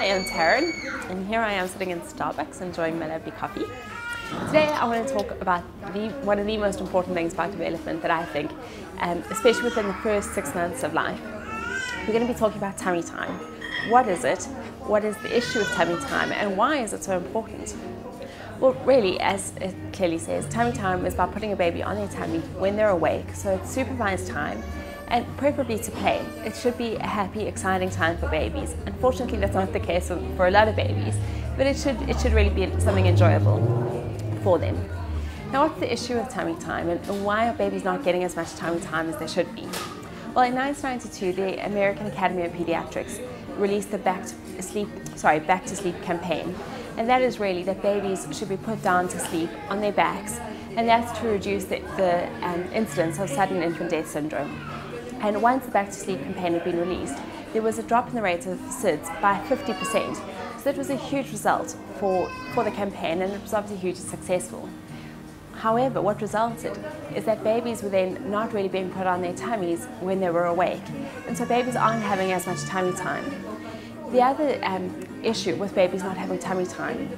Hi, I'm Taryn, and here I am sitting in Starbucks enjoying my lovely coffee. Today I want to talk about one of the most important things about development that I think, especially within the first 6 months of life. We're going to be talking about tummy time. What is it? What is the issue with tummy time, and why is it so important? Well, really, as it clearly says, tummy time is about putting a baby on their tummy when they're awake, so it's supervised time, and preferably to play. It should be a happy, exciting time for babies. Unfortunately, that's not the case for a lot of babies, but it should really be something enjoyable for them. Now, what's the issue with tummy time, and why are babies not getting as much tummy time as they should be? Well, in 1992, the American Academy of Pediatrics released the Back to Sleep campaign, and that is really that babies should be put down to sleep on their backs, and that's to reduce the incidence of sudden infant death syndrome. And once the Back to Sleep campaign had been released, there was a drop in the rate of SIDS by 50%. So that was a huge result for the campaign, and it was obviously hugely successful. However, what resulted is that babies were then not really being put on their tummies when they were awake, and so babies aren't having as much tummy time. The other issue with babies not having tummy time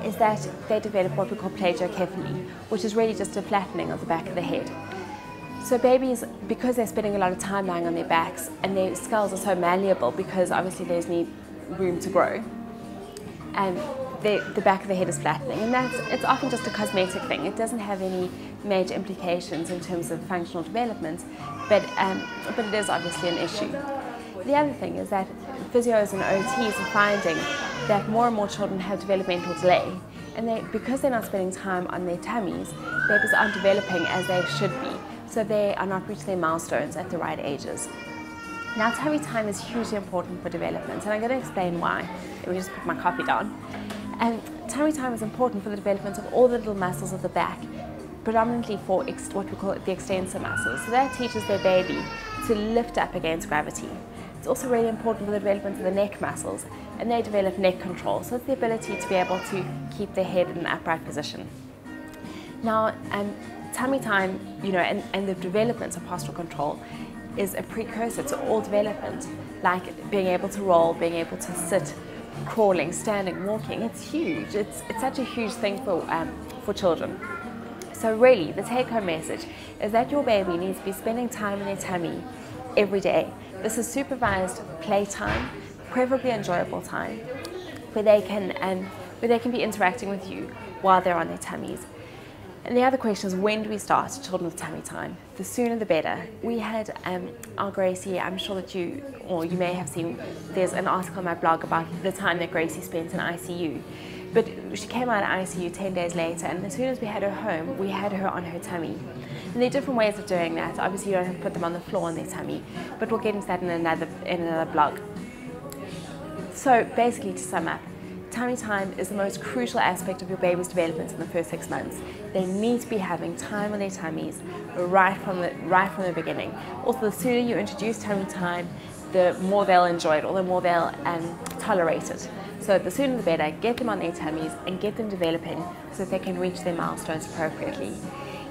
is that they develop what we call plagiocephaly, which is really just a flattening of the back of the head. So babies, because they're spending a lot of time lying on their backs and their skulls are so malleable because obviously they need room to grow, and the back of the head is flattening, and it's often just a cosmetic thing. It doesn't have any major implications in terms of functional development, but it is obviously an issue. The other thing is that physios and OTs are finding that more and more children have developmental delay, and because they're not spending time on their tummies, babies aren't developing as they should be, so they are not reaching their milestones at the right ages. Now, tummy time is hugely important for development, and I'm going to explain why. Let me just put my coffee down. And tummy time is important for the development of all the little muscles of the back, predominantly for what we call the extensor muscles. So that teaches their baby to lift up against gravity. It's also really important for the development of the neck muscles, and they develop neck control. So it's the ability to be able to keep their head in an upright position. Now, tummy time, and the development of postural control is a precursor to all development, like being able to roll, being able to sit, crawling, standing, walking. It's huge. It's such a huge thing for children. So really, the take-home message is that your baby needs to be spending time in their tummy every day. This is supervised playtime, preferably enjoyable time, where they can be interacting with you while they're on their tummies. And the other question is, when do we start children with tummy time? The sooner the better. We had our Gracie, I'm sure that you may have seen, there's an article on my blog about the time that Gracie spent in ICU. But she came out of ICU 10 days later, and as soon as we had her home, we had her on her tummy. And there are different ways of doing that. Obviously, you don't have to put them on the floor on their tummy, but we'll get into that in another blog. So basically, to sum up, tummy time is the most crucial aspect of your baby's development in the first 6 months. They need to be having time on their tummies right from the beginning. Also, the sooner you introduce tummy time, the more they'll enjoy it, or the more they'll tolerate it. So the sooner the better. Get them on their tummies and get them developing so that they can reach their milestones appropriately.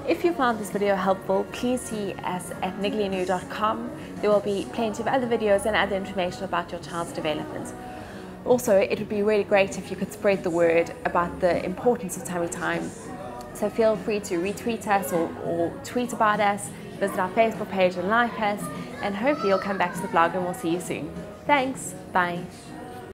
If you found this video helpful, please see us at nigglyanu.com. There will be plenty of other videos and other information about your child's development. Also, it would be really great if you could spread the word about the importance of tummy time. So feel free to retweet us or tweet about us, visit our Facebook page and like us, and hopefully you'll come back to the blog and we'll see you soon. Thanks, bye.